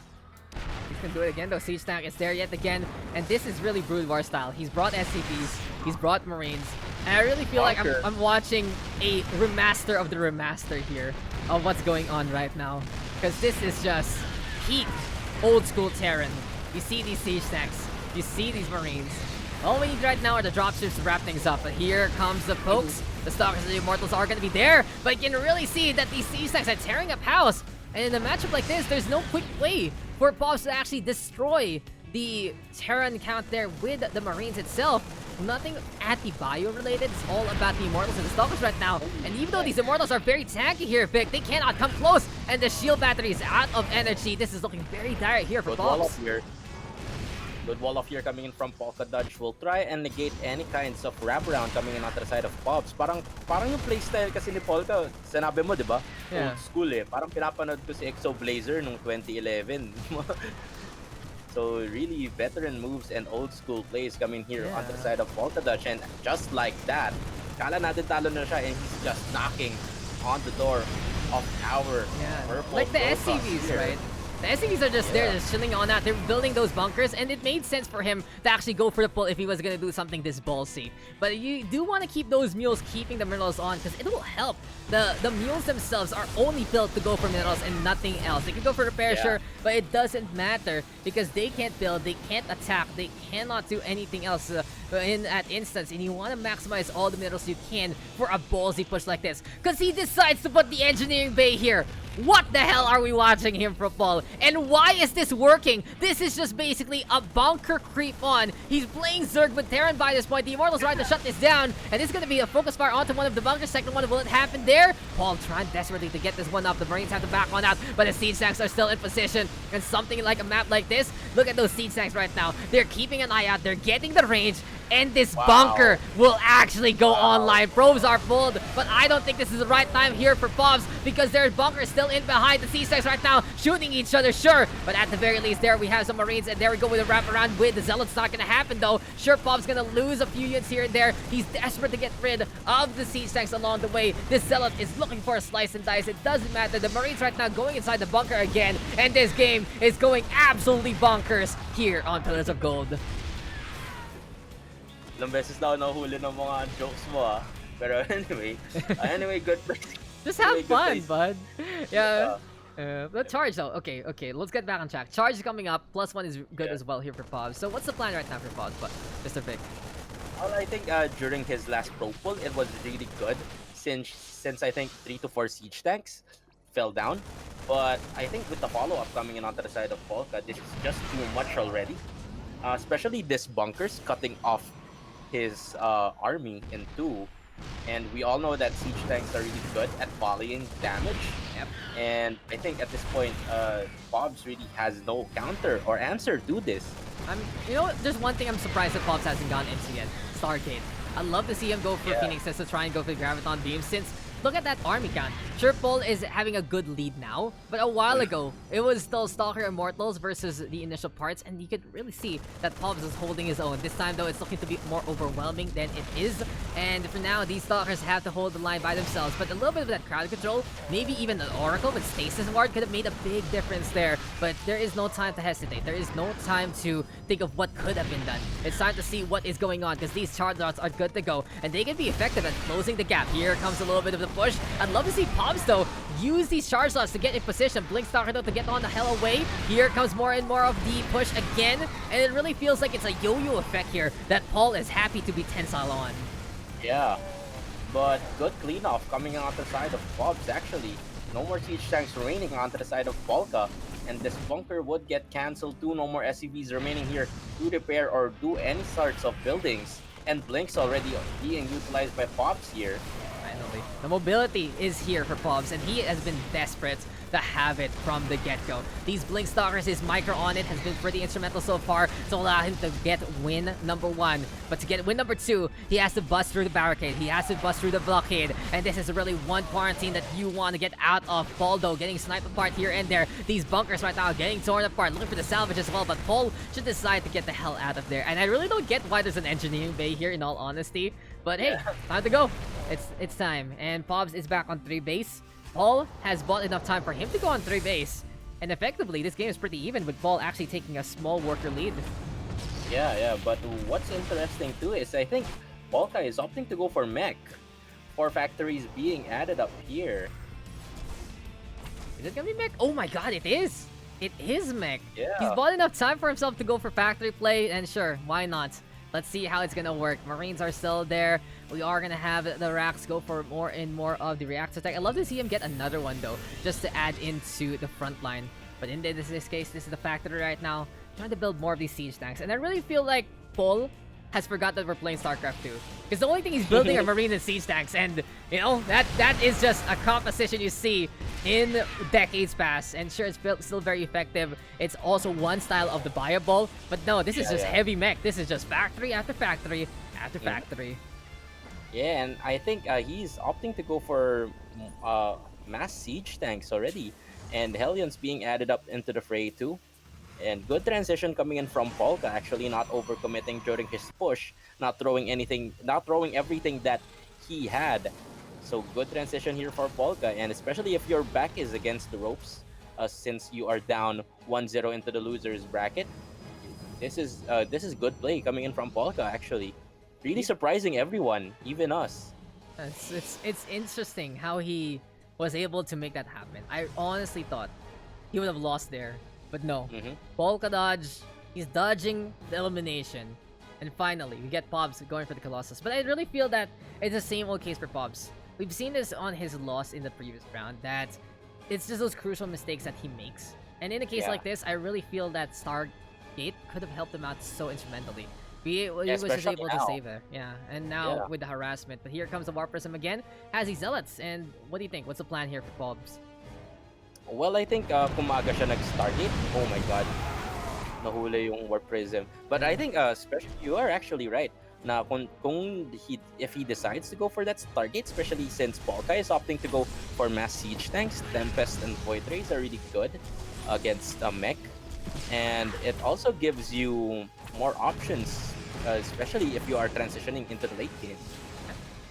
He's gonna do it again though. Siege tank is there yet again, and this is really Brood War style. He's brought SCPs, he's brought Marines, and I really feel like I'm watching a remaster of the remaster here of what's going on right now, because this is just peak old school Terran. You see these siege tanks, you see these Marines. All we need right now are the dropships to wrap things up. But here comes the pokes. The Stalkers and the Immortals are going to be there. But you can really see that these siege tanks are tearing up house. And in a matchup like this, there's no quick way for Pobbes to actually destroy the Terran count there with the Marines itself. Nothing anti-bio related. It's all about the Immortals and the Stalkers right now. And even though these Immortals are very tanky here, Vic, they cannot come close. And the shield battery is out of energy. This is looking very dire here for Pobbes. Good wall of fear coming in from Polka Dodge will try and negate any kinds of wraparound coming in onto the side of Pobbes. Parang yung playstyle kasi ni Polka, sinabi mo, di ba? Yeah. Old school eh. Parang pinapanood ko si Exo Blazer nung 2011. So really veteran moves and old school plays coming here onto the side of Polka Dodge. And just like that, kala natin talo na siya and he's just knocking on the door of our purple. Like the SCVs, here. Right? The SCVs are just there, just chilling on that. They're building those bunkers, and it made sense for him to actually go for the pull if he was going to do something this ballsy. But you do want to keep those mules keeping the minerals on, because it will help. The mules themselves are only built to go for minerals and nothing else. They can go for repair, sure, but it doesn't matter, because they can't build, they can't attack, they cannot do anything else in that instance. And you want to maximize all the minerals you can for a ballsy push like this, because he decides to put the engineering bay here. What the hell are we watching here from Paul? And why is this working? This is just basically a bunker creep on. He's playing Zerg with Terran by this point. The Immortals trying to shut this down. And this is going to be a focus fire onto one of the bunkers. Second one, will it happen there? Paul trying desperately to get this one up. The Marines have to back one out. But the Siege Tanks are still in position. And something like a map like this, look at those Siege Tanks right now. They're keeping an eye out. They're getting the range. And this bunker will actually go online. Probes are pulled, but I don't think this is the right time here for Pobbes because there's bunkers still in behind the C6 right now, shooting each other, sure. But at the very least, there we have some Marines, and there we go with a wraparound with the Zealot's not going to happen, though. Sure, Pobbes going to lose a few units here and there. He's desperate to get rid of the siege tanks along the way. This Zealot is looking for a slice and dice. It doesn't matter. The Marines right now going inside the bunker again, and this game is going absolutely bonkers here on Pillars of Gold. Ilang beses na ako nahuli ng mga jokes mo Pero anyway, good place. Just have fun, bud. Yeah. The charge though. Okay, let's get back on track. Charge is coming up. +1 is good as well here for Pobbes. So what's the plan right now for Pobbes, Mr. Vic? Well, I think during his last pro pull, it was really good since I think 3 to 4 siege tanks fell down. But I think with the follow-up coming in onto the side of Polka, this is just too much already. Especially this bunkers cutting off his army in 2. And we all know that siege tanks are really good at volleying damage. Yep. And I think at this point, Pobbes really has no counter or answer to this. You know, there's one thing I'm surprised that Pobbes hasn't gone into yet. Stargate. I'd love to see him go for Phoenixes to try and go for the Graviton Beam, since look at that army count. Sure, Paul is having a good lead now, but a while ago, it was still Stalker Immortals versus the initial parts, and you could really see that Pobbes is holding his own. This time, though, it's looking to be more overwhelming than it is, and for now, these Stalkers have to hold the line by themselves, but a little bit of that crowd control, maybe even an Oracle with Stasis Ward could have made a big difference there, but there is no time to hesitate. There is no time to think of what could have been done. It's time to see what is going on, because these charge routes are good to go, and they can be effective at closing the gap. Here comes a little bit of the push. I'd love to see Pobbes, though, use these charge slots to get in position. Blinkstalker, though, to get on the hell away. Here comes more and more of the push again, and it really feels like it's a yo-yo effect here that Paul is happy to be tensile on. Yeah, but good clean-off coming out the side of Pobbes, actually. No more siege tanks remaining onto the side of Polka, and this bunker would get cancelled too. No more SCVs remaining here to repair or do any sorts of buildings, and Blink's already being utilized by Pobbes here. Finally, the mobility is here for Pobbes, and he has been desperate to have it from the get-go. These Blinkstalkers, his micro on it has been pretty instrumental so far to allow him to get win number 1. But to get win number 2, he has to bust through the barricade. He has to bust through the blockade. And this is really one quarantine that you want to get out of. Paul, though, getting sniped apart here and there. These bunkers right now getting torn apart, looking for the salvage as well. But Paul should decide to get the hell out of there. And I really don't get why there's an engineering bay here, in all honesty. But hey, time to go. It's time. And Pobbes is back on 3 base. Paul has bought enough time for him to go on 3 base. And effectively, this game is pretty even, with Paul actually taking a small worker lead. Yeah, but what's interesting too is I think Polka is opting to go for mech. 4 factories being added up here. Is it gonna be mech? Oh my god, it is! It is mech! Yeah. He's bought enough time for himself to go for factory play, and sure, why not? Let's see how it's gonna work. Marines are still there. We are gonna have the racks go for more and more of the reactor attack. I'd love to see him get another one, though, just to add into the front line. But in this case, this is the factory right now, trying to build more of these siege tanks. And I really feel like Paul has forgot that we're playing StarCraft 2. Because the only thing he's building are Marine and siege tanks. And, you know, that is just a composition you see in decades past. And sure, it's still very effective. It's also one style of the viable. But no, this is just heavy mech. This is just factory after factory after factory. Yeah, and I think he's opting to go for mass siege tanks already. And Hellion's being added up into the fray too. And good transition coming in from Polka, actually not overcommitting during his push, not throwing everything that he had. So good transition here for Polka, and especially if your back is against the ropes, since you are down 1-0 into the losers bracket. This is good play coming in from Polka, actually. Really surprising everyone, even us. It's interesting how he was able to make that happen. I honestly thought he would have lost there. But no, Polka dodge, he's dodging the elimination. And finally, we get Pobbes going for the Colossus. But I really feel that it's the same old case for Pobbes. We've seen this on his loss in the previous round, that it's just those crucial mistakes that he makes. And in a case Yeah. like this, I really feel that Stargate could have helped him out so instrumentally. He was just Especially able to now. save her. Yeah, and now Yeah. with the harassment. But here comes the Warp Prism again, has these Zealots. And what do you think? What's the plan here for Pobbes? Well, I think kumaga siya nag-Stargate. Oh my god. Nahuli yung Warp Prism. But I think especially you are actually right. Na if he decides to go for that Stargate, especially since Polka is opting to go for mass siege tanks, Tempest and Void Rays are really good against a mech. And it also gives you more options, especially if you are transitioning into the late game.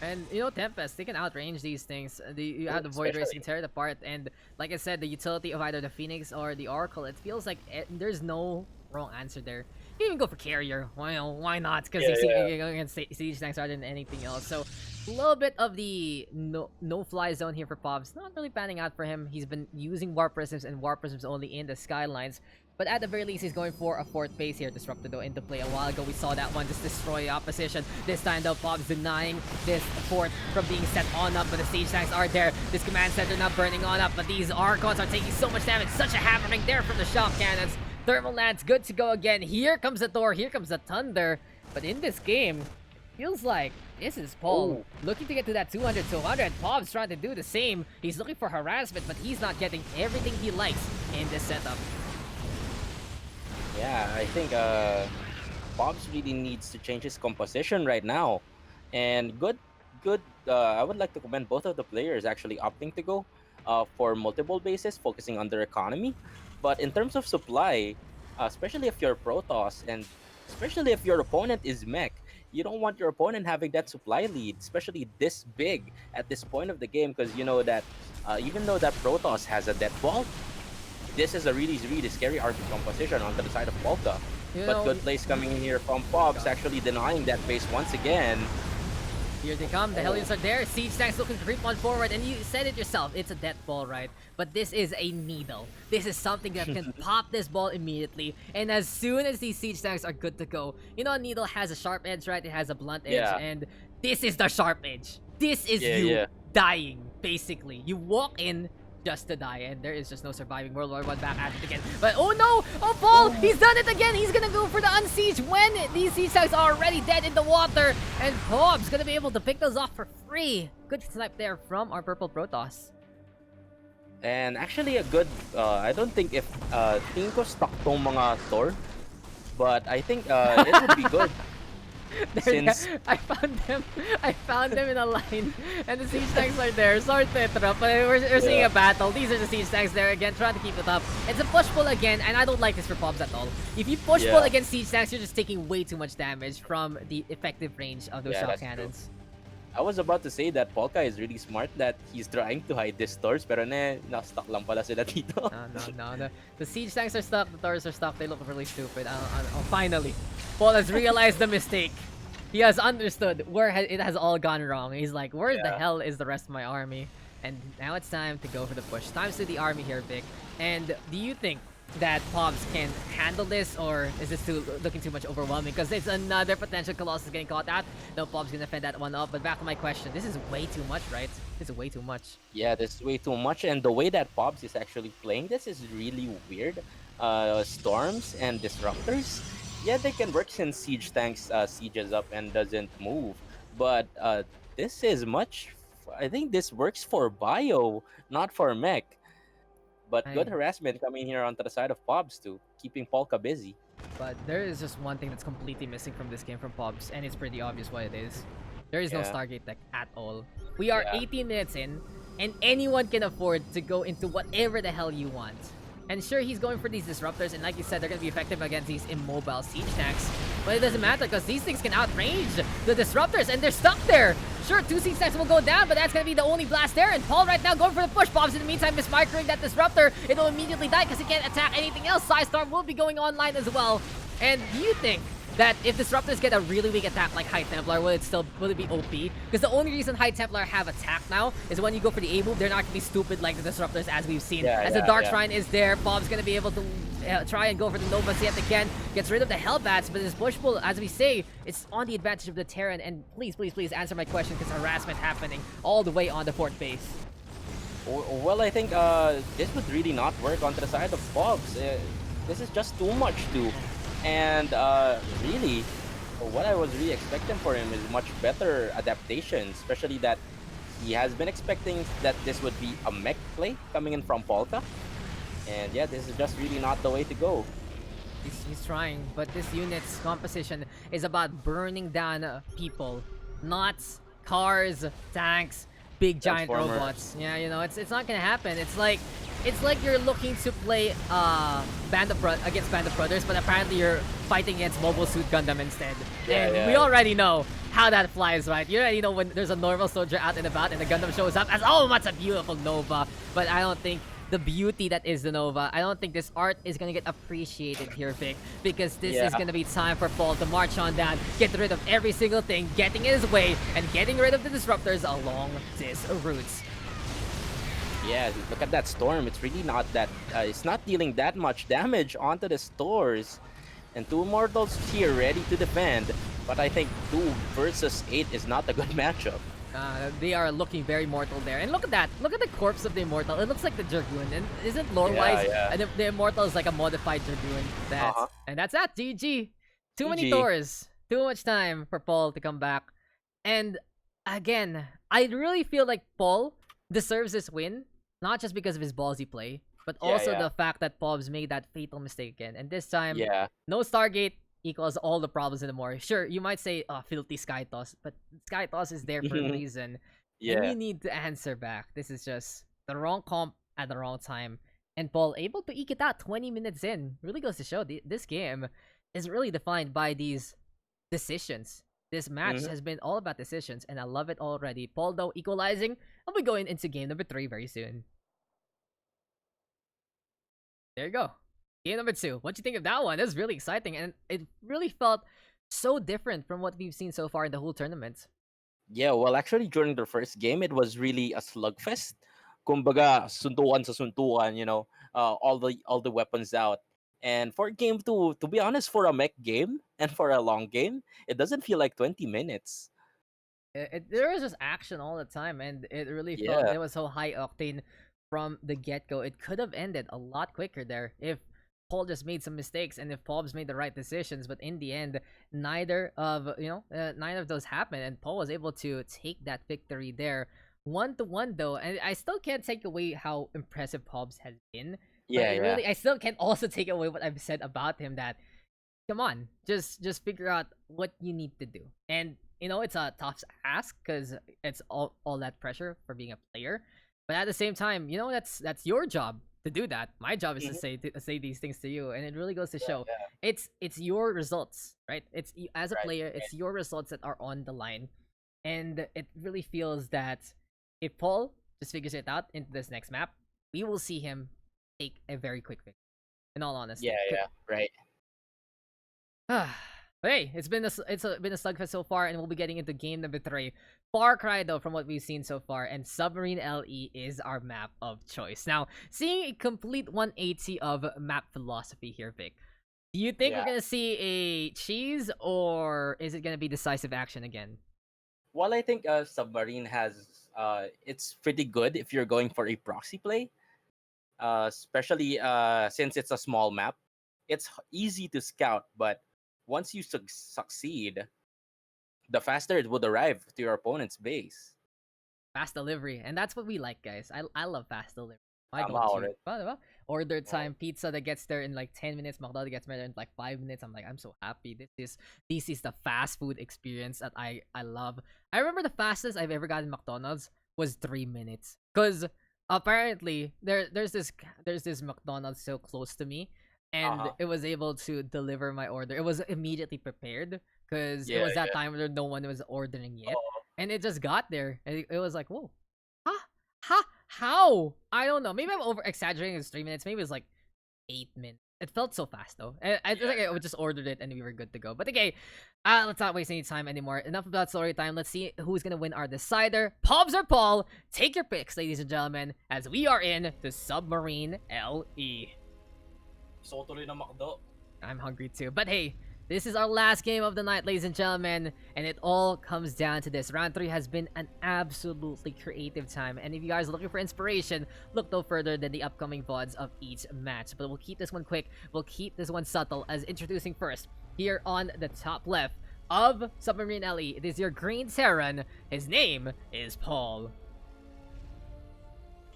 And you know, Tempest, they can outrange these things. You have the Void Rays, you can tear it apart. And like I said, the utility of either the Phoenix or the Oracle, it feels like there's no wrong answer there. You can even go for Carrier. Well, why not? Because you're going against Siege Tanks rather than anything else. So a little bit of the no-fly zone here for Pobbes. Not really panning out for him. He's been using Warp Prisms and Warp Prisms only in the Skylines. But at the very least, he's going for a fourth base here. Disrupted though into play. A while ago, we saw that one just destroy the opposition. This time though, Pobbes denying this fort from being set on up. But the siege tanks are there. This command center not burning on up. But these Archons are taking so much damage. Such a hammering there from the shock cannons. Thermal Lance, good to go again. Here comes the Thor. Here comes the Thunder. But in this game, feels like this is Paul looking to get to that 200. Pobbes trying to do the same. He's looking for harassment, but he's not getting everything he likes in this setup. Yeah, I think Pobbes really needs to change his composition right now. And good. I would like to commend both of the players actually opting to go for multiple bases, focusing on their economy. But in terms of supply, especially if you're Protoss and especially if your opponent is mech, you don't want your opponent having that supply lead, especially this big at this point of the game, because you know that even though that Protoss has a death ball, this is a really scary arc composition onto the side of Polka. But good plays coming in here from Pobbes, actually denying that base once again. Here they come, the Hellions are there, siege tanks looking to creep on forward, and you said it yourself, it's a death ball, right? But this is a needle. This is something that can pop this ball immediately, and as soon as these siege tanks are good to go, you know, a needle has a sharp edge, right? It has a blunt edge, and this is the sharp edge. This is you dying, basically. You walk in just to die, and there is just no surviving. World War I back at it again. But oh no! Oh, Paul! He's done it again! He's gonna go for the unsiege when these siege tanks are already dead in the water, and Pobbes gonna be able to pick those off for free. Good snipe there from our purple Protoss. And actually a good, I don't think if tingin ko stuck tong mga Thor, but I think it would be good. Since I found them in a line, and the siege tanks are there. Sorry to interrupt, but we're seeing a battle. These are the siege tanks there again, trying to keep it up. It's a push-pull again, and I don't like this for Pobbes at all. If you push-pull against siege tanks, you're just taking way too much damage from the effective range of those shock cannons. I was about to say that Polka is really smart that he's trying to hide these Thors, pero na-stuck lang pala sila dito. No. The siege tanks are stuck, the Thors are stuck. They look really stupid. Finally, Paul has realized the mistake. He has understood where it has all gone wrong. He's like, where the hell is the rest of my army? And now it's time to go for the push. Time to the army here, Vic. And do you think that Pobbes can handle this, or is this looking too much overwhelming? Because it's another potential Colossus getting caught out. No, Pobbes gonna fend that one up. But back to my question, this is way too much, right? This is way too much. Yeah, this is way too much, and the way that Pobbes is actually playing this is really weird. Storms and Disruptors, yeah, they can work since siege tanks sieges up and doesn't move. But this is much. I think this works for bio, not for mech. But good harassment coming here onto the side of Pobbes too, keeping Polka busy. But there is just one thing that's completely missing from this game from Pobbes, and it's pretty obvious what it is. There is no Stargate tech at all. We are 18 minutes in, and anyone can afford to go into whatever the hell you want. And sure, he's going for these Disruptors, and like you said, they're going to be effective against these immobile siege tanks. But it doesn't matter, because these things can outrange the Disruptors, and they're stuck there. Sure, 2 siege tanks will go down, but that's going to be the only blast there. And Paul right now going for the push. Pobbes in the meantime mismicroing that Disruptor. It'll immediately die because he can't attack anything else. Storm will be going online as well. And do you think that if Disruptors get a really weak attack like High Templar, will it be OP? Because the only reason High Templar have attack now is when you go for the A move, they're not going to be stupid like the Disruptors as we've seen. The Dark Shrine is there, Pobbes going to be able to try and go for the Novas yet again. Gets rid of the Hellbats, but this push pull, as we say, it's on the advantage of the Terran. And please answer my question, because harassment happening all the way on the fourth base. Well, I think this would really not work onto the side of Pobbes. This is just too much too. And really, what I was really expecting for him is much better adaptation, especially that he has been expecting that this would be a mech play coming in from Polka. And yeah, this is just really not the way to go. He's trying, but this unit's composition is about burning down people, not cars, tanks, big giant Transformer. robots. Yeah, you know, it's not gonna happen. It's like you're looking to play against Band of Brothers, but apparently you're fighting against Mobile Suit Gundam instead. Yeah, And yeah. we already know how that flies, right? You already know when there's a normal soldier out and about and the Gundam shows up as, oh, that's a beautiful Nova. But I don't think the beauty that is the Nova, I don't think this art is gonna get appreciated here, Vic, because this is gonna be time for Paul to march on down, get rid of every single thing, getting in his way, and getting rid of the disruptors along this route. Yeah, look at that storm. It's really not that. It's not dealing that much damage onto the stores, and 2 mortals here ready to defend. But I think 2 versus 8 is not a good matchup. They are looking very mortal there. And look at that. Look at the corpse of the Immortal. It looks like the Dragoon. And isn't lore-wise, Yeah. the Immortal is like a modified Dragoon. And that's that. GG. Too many GG. doors. Too much time for Paul to come back. And again, I really feel like Paul deserves this win. Not just because of his ballsy play, but also the fact that Pobbes made that fatal mistake again. And this time, no Stargate equals all the problems in the more. Sure, you might say, oh, filthy Sky Toss, but Sky Toss is there for a reason. And you need to answer back. This is just the wrong comp at the wrong time. And Paul able to eke it out 20 minutes in. Really goes to show this game is really defined by these decisions. This match has been all about decisions, and I love it already. Paul, though, equalizing. I'll be going into game number 3 very soon. There you go. Game number 2. What do you think of that one? That was really exciting, and it really felt so different from what we've seen so far in the whole tournament. Yeah, well, actually, during the first game, it was really a slugfest. Kumbaga, suntukan sa suntukan, you know, all the weapons out. And for game 2, to be honest, for a mech game and for a long game, it doesn't feel like 20 minutes. There was just action all the time, and it really felt it was so high octane from the get-go. It could have ended a lot quicker there if Paul just made some mistakes and if Pobbes made the right decisions, but in the end, neither of those happened, and Paul was able to take that victory there. 1-1 though, and I still can't take away how impressive Pobbes has been. Really, I still can't also take away what I've said about him. That come on, just figure out what you need to do, and you know it's a tough ask because it's all that pressure for being a player. But at the same time, you know that's your job to do that. My job is to say these things to you, and it really goes to show it's your results, right? It's as a player, it's your results that are on the line, and it really feels that if Paul just figures it out into this next map, we will see him take a very quick victory. In all honesty, Right. But hey, it's been a slugfest so far, and we'll be getting into game number 3. Far Cry, though, from what we've seen so far, and Submarine LE is our map of choice. Now, seeing a complete 180 of map philosophy here, Vic. Do you think we're gonna see a cheese, or is it gonna be decisive action again? Well, I think Submarine has it's pretty good if you're going for a proxy play, especially since it's a small map. It's easy to scout, but once you succeed, the faster it would arrive to your opponent's base. Fast delivery, and that's what we like, guys. I love fast delivery. Why I'm don't out you? it. Order time pizza that gets there in like 10 minutes. McDonald's gets there in like 5 minutes. I'm so happy. This is the fast food experience that I love. I remember the fastest I've ever gotten McDonald's was 3 minutes. Cause apparently there's this McDonald's so close to me, and it was able to deliver my order. It was immediately prepared because it was that time where no one was ordering yet, and it just got there. And it was like, whoa, how? I don't know. Maybe I'm over exaggerating. It's 3 minutes. Maybe it's like 8 minutes. It felt so fast though. I think I just ordered it and we were good to go. But okay, let's not waste any time anymore. Enough about story time. Let's see who's gonna win our decider. Pobbes or Paul? Take your picks, ladies and gentlemen, as we are in the Submarine LE. So tuloy na McDo. I'm hungry too. But hey, This is our last game of the night, ladies and gentlemen, and it all comes down to this. Round 3 has been an absolutely creative time, and if you guys are looking for inspiration, look no further than the upcoming VODs of each match. But we'll keep this one quick, we'll keep this one subtle, as introducing first, here on the top left of Submarine Alley, it is your green Terran. His name is Paul.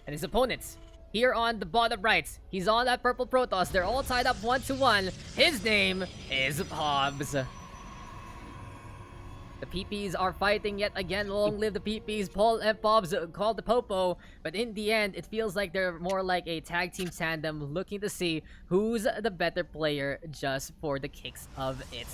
And his opponents, here on the bottom right, he's on that purple Protoss. They're all tied up 1-1. His name is Pobbes. The PPs are fighting yet again. Long live the PPs. Paul and Pobbes called the Popo. But in the end, it feels like they're more like a tag team tandem looking to see who's the better player just for the kicks of it.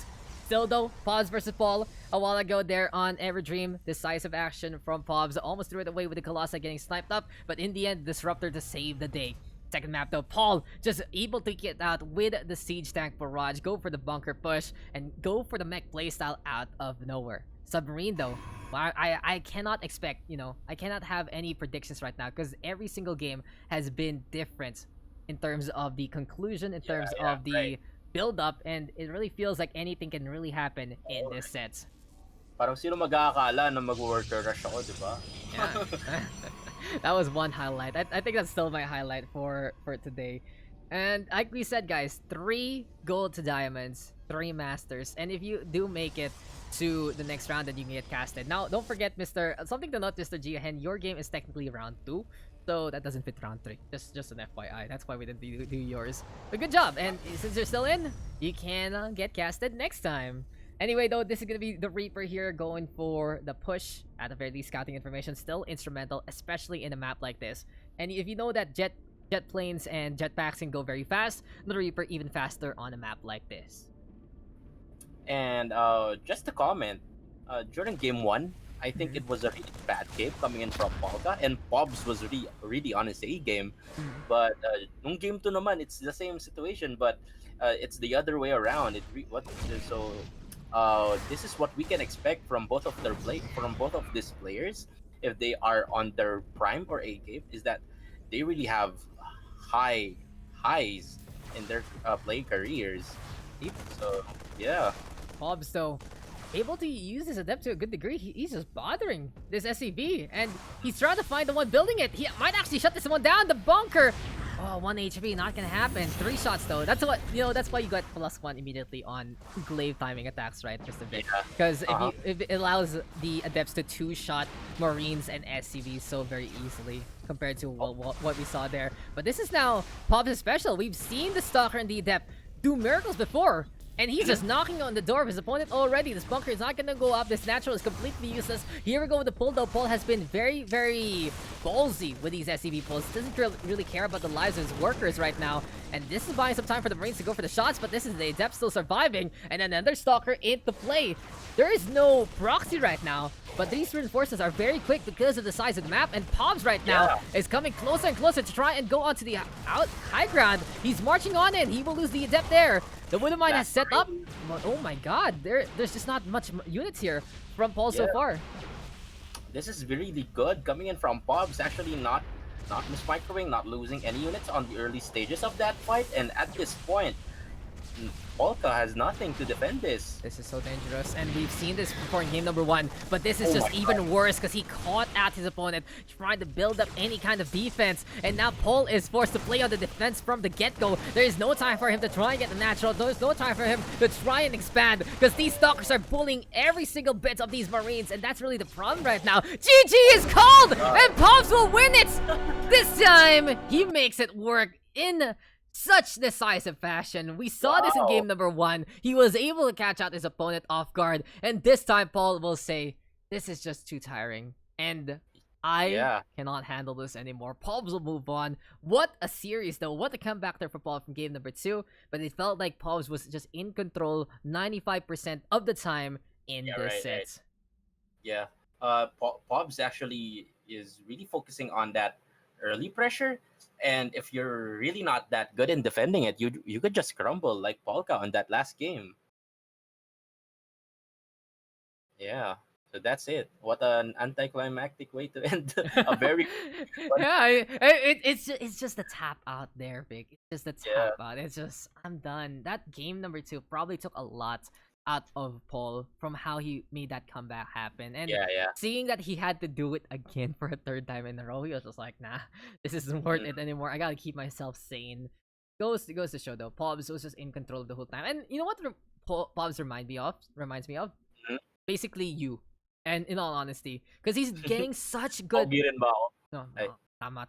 Still though, Pobbes versus Paul. A while ago there on Everdream, decisive action from Pobbes. Almost threw it away with the Colossus getting sniped up, but in the end, Disruptor to save the day. Second map though, Paul just able to get out with the Siege Tank Barrage, go for the bunker push, and go for the mech playstyle out of nowhere. Submarine though, I cannot expect, I cannot have any predictions right now because every single game has been different in terms of the conclusion, in terms of the build up, and it really feels like anything can really happen in this set. Parang sino mag-aakala na mag-worker rush ako, di ba? Yeah. That was one highlight. I think that's still my highlight for today. And like we said, guys, 3 gold to diamonds, 3 masters, and if you do make it to the next round, then you can get casted. Now, don't forget, something to note, Mr. Giahen, your game is technically round 2. So that doesn't fit round 3. Just an FYI. That's why we didn't do yours. But good job. And since you're still in, you can get casted next time. Anyway, though, this is going to be the Reaper here going for the push. At the very least, scouting information still instrumental, especially in a map like this. And if you know that jet planes and jetpacks can go very fast, the Reaper even faster on a map like this. And just to comment, during game 1, I think it was a really bad game coming in from Polka, and Pobbes was really on his A game. But nung game 2 naman, it's the same situation, but it's the other way around. This is what we can expect from both of these players if they are on their prime or A game, is that they really have highs in their playing careers. So yeah. Pobbes though, able to use his adept to a good degree. He's just bothering this SCB, and he's trying to find the one building it. He might actually shut this one down. The bunker. Oh, 1 HP, not gonna happen. 3 shots though. That's what that's why you got +1 immediately on glaive timing attacks, right? Just a bit, because if it allows the adepts to 2-shot Marines and SCVs so very easily compared to what we saw there. But this is now Pobbes' special. We've seen the Stalker and the adept do miracles before. And he's just knocking on the door of his opponent already. This bunker is not going to go up. This natural is completely useless. Here we go with the pull, though. Paul has been very, very ballsy with these SCV pulls. Doesn't really care about the lives of his workers right now. And this is buying some time for the Marines to go for the shots, but this is the Adept still surviving. And another Stalker into play. There is no proxy right now, but these reinforcements are very quick because of the size of the map. And Pobbes right now is coming closer and closer to try and go onto the high ground. He's marching on in. He will lose the Adept there. The Widowmine has set up. Oh my god, there's just not much units here from Paul so far. This is really good coming in from Pobbes. Actually not mismicrowing, not losing any units on the early stages of that fight. And at this point, Polka has nothing to defend this. This is so dangerous, and we've seen this before in game number 1, but this is just even worse because he caught at his opponent trying to build up any kind of defense, and now Paul is forced to play on the defense from the get-go. There is no time for him to try and get the natural. There's no time for him to try and expand because these Stalkers are bullying every single bit of these Marines, and that's really the problem right now. GG is called, and Pobbes will win it! This time, he makes it work in such decisive fashion. We saw this in game number 1. He was able to catch out his opponent off guard, and this time Paul will say, this is just too tiring, and I cannot handle this anymore. Pobbes will move on. What a series though. What a comeback there for Paul from game number 2, but it felt like Pobbes was just in control 95% of the time in this set. Right. Yeah, Pobbes actually is really focusing on that early pressure, and if you're really not that good in defending it, you could just crumble like Polka on that last game. Yeah. So that's it. What an anticlimactic way to end a very one. Yeah, it's just the tap out there, Vic. It's just the Yeah, tap out. It's just I'm done. That game number two probably took a lot out of Paul from how he made that comeback happen, and yeah. seeing that he had to do it again for a third time in a row, he was just like, nah, this isn't worth Mm, it anymore. I gotta keep myself sane. Goes to show though, Pobbs was just in control the whole time, and you know what Pobbs reminds me of mm. basically you. And in all honesty, because he's getting such good. Pogi rin ba ako? No, Ay, no, tama.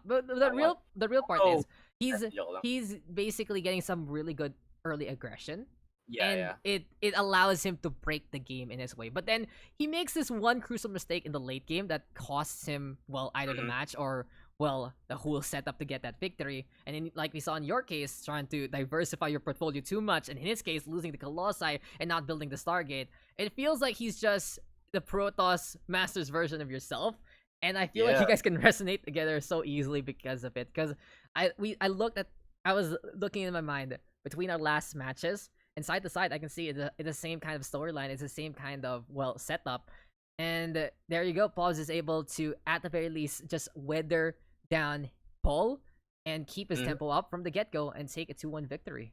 But tama. the real part Oh, is he's joke lang. he's basically getting some really good early aggression, Yeah, and yeah. it allows him to break the game in his way. But then he makes this one crucial mistake in the late game that costs him, well, either the Mhm. match or, well, the whole setup to get that victory. And in, like we saw in your case, trying to diversify your portfolio too much, and in his case, losing the Colossi and not building the Stargate. It feels like he's just the Protoss Masters version of yourself. And I feel like you Yeah. guys can resonate together so easily because of it. Because I was looking in my mind between our last matches, and side to side, I can see it's the same kind of storyline. It's the same kind of, well, setup. And there you go. Pobbs is able to, at the very least, just weather down Paul and keep his Mhm. tempo up from the get go and take a 2-1 victory.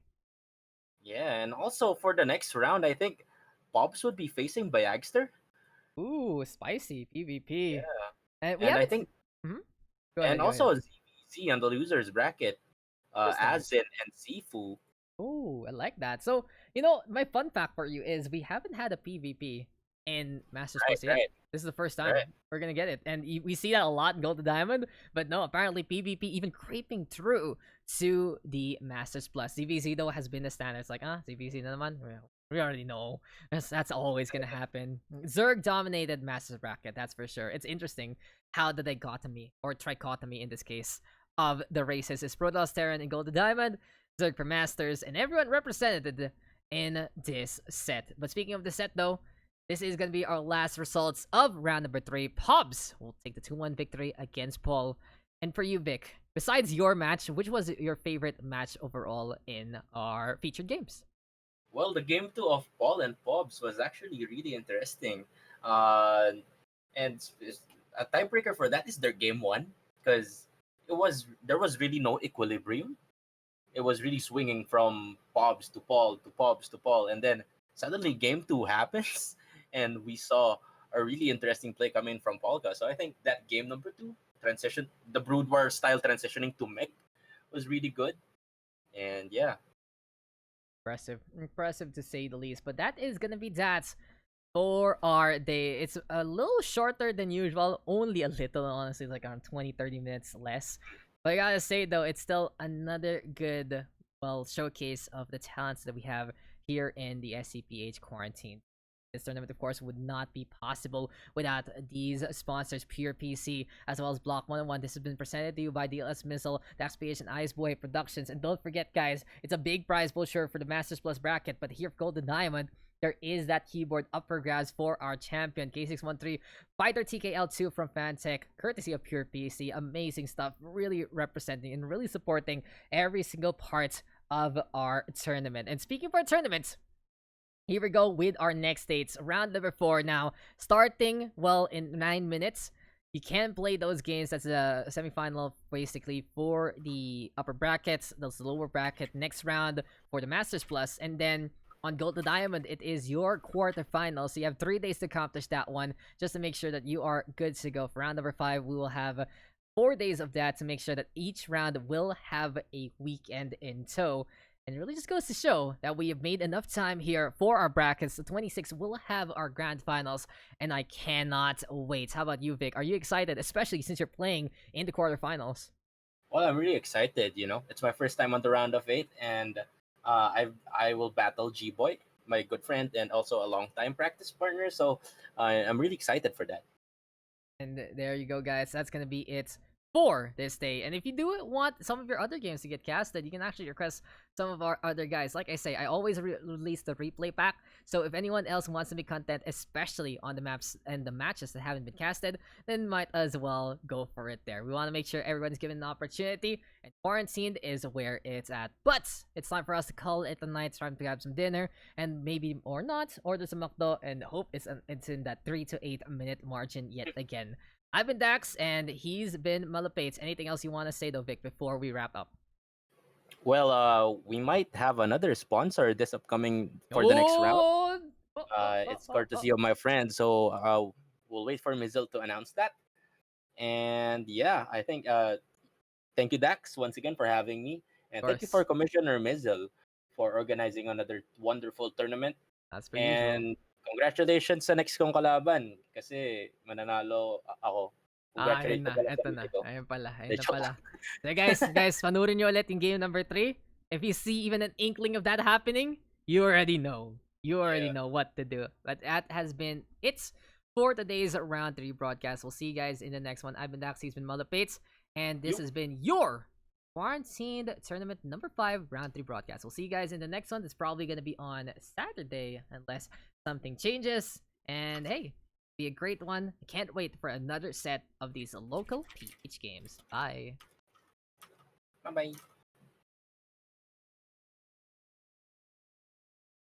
Yeah, and also for the next round, I think Pobbs would be facing Bayagster. Ooh, spicy PvP. Yeah, And we and I haven't. think, Mhm. Go and ahead. Go ahead. also ZVZ on the losers bracket, Interesting. Azin and Sifu. Oh, I like that. So, my fun fact for you is we haven't had a PvP in Masters Right, Plus yet. right, This is the first time right. we're gonna get it, and we see that a lot in Gold to Diamond. But no, apparently PvP even creeping through to the Masters Plus. ZVZ though has been the standard. It's like, ZVZ na naman. Well, we already know that's always gonna happen. Zerg dominated Masters bracket, that's for sure. It's interesting how the dichotomy or trichotomy in this case of the races is Protoss Terran and Gold to Diamond, Zerg for Masters, and everyone represented in this set. But speaking of the set, though, this is going to be our last results of round number 3. Pobbs will take the 2-1 victory against Paul. And for you, Vic, besides your match, which was your favorite match overall in our featured games? Well, the game two of Paul and Pobbs was actually really interesting. Uh, and a tiebreaker for that is their game one, because there was really no equilibrium. It was really swinging from Pobbs to Paul to Pobbs to Paul, and then suddenly game two happens, and we saw a really interesting play coming from Polka. So I think that game number two transition, the Brood War style transitioning to mech, was really good. And yeah, Impressive to say the least. But that is gonna be that for our day. It's a little shorter than usual, only a little, honestly, like around 20-30 minutes less. But I gotta say though, it's still another good, well, showcase of the talents that we have here in the SCPH quarantine. This tournament, of course, would not be possible without these sponsors, Pure PC, as well as Block 101. This has been presented to you by DLS Missile, Daks and Iceboy Productions. And don't forget, guys, it's a big prize pool sure for the Masters Plus bracket, but here for Golden Diamond, there is that keyboard up for grabs for our champion, K613 Fighter TKL2 from Fantech, courtesy of Pure PC. Amazing stuff, really representing and really supporting every single part of our tournament. And speaking of our tournament, here we go with our next dates. Round number 4 now. Starting, well, in 9 minutes. You can play those games. That's a semifinal, basically, for the upper brackets. That's the lower bracket. Next round for the Masters Plus. And then on Gold to Diamond, it is your quarterfinals. So you have 3 days to accomplish that one, just to make sure that you are good to go. For round number 5, we will have 4 days of that to make sure that each round will have a weekend in tow. And it really just goes to show that we have made enough time here for our brackets. The 26 will have our grand finals, and I cannot wait. How about you, Vic? Are you excited, especially since you're playing in the quarterfinals? well, I'm really excited. It's my first time on the round of eight, and I will battle G Boy, my good friend, and also a longtime practice partner. So I'm really excited for that. And there you go, guys. That's going to be it for this day. And if you do want some of your other games to get casted, you can actually request some of our other guys. Like I say, I always release the replay pack. So if anyone else wants to make content, especially on the maps and the matches that haven't been casted, then might as well go for it there. We want to make sure everyone's given an opportunity, and Quarantined is where it's at. But it's time for us to call it a night. It's time to have some dinner, and maybe or not, order some McDo, and hope it's in that 3 to 8 minute margin yet again. I've been Daks, and he's been Malupeyt. Anything else you want to say though, Vic, before we wrap up? Well, we might have another sponsor this upcoming for the next round. Oh, It's courtesy of my friend, so we'll wait for Mizzle to announce that. And yeah, I think thank you, Dax, once again for having me, and thank you for Commissioner Mizzle for organizing another wonderful tournament. That's per usual. And congratulations sa next kong kalaban kasi mananalo ako. Ayun na. Eto na. Ayun pala. Ayun na pala. So guys, panurin nyo ulit yung game number 3. If you see even an inkling of that happening, you already know. You already know what to do. But that has been it for today's round 3 broadcast. We'll see you guys in the next one. I've been Daks, he's been Malupeyt, and this has been your Quarantined Tournament number 5 round 3 broadcast. We'll see you guys in the next one. It's probably going to be on Saturday unless something changes. And hey, be a great one. I can't wait for another set of these local PH games. Bye. Bye-bye.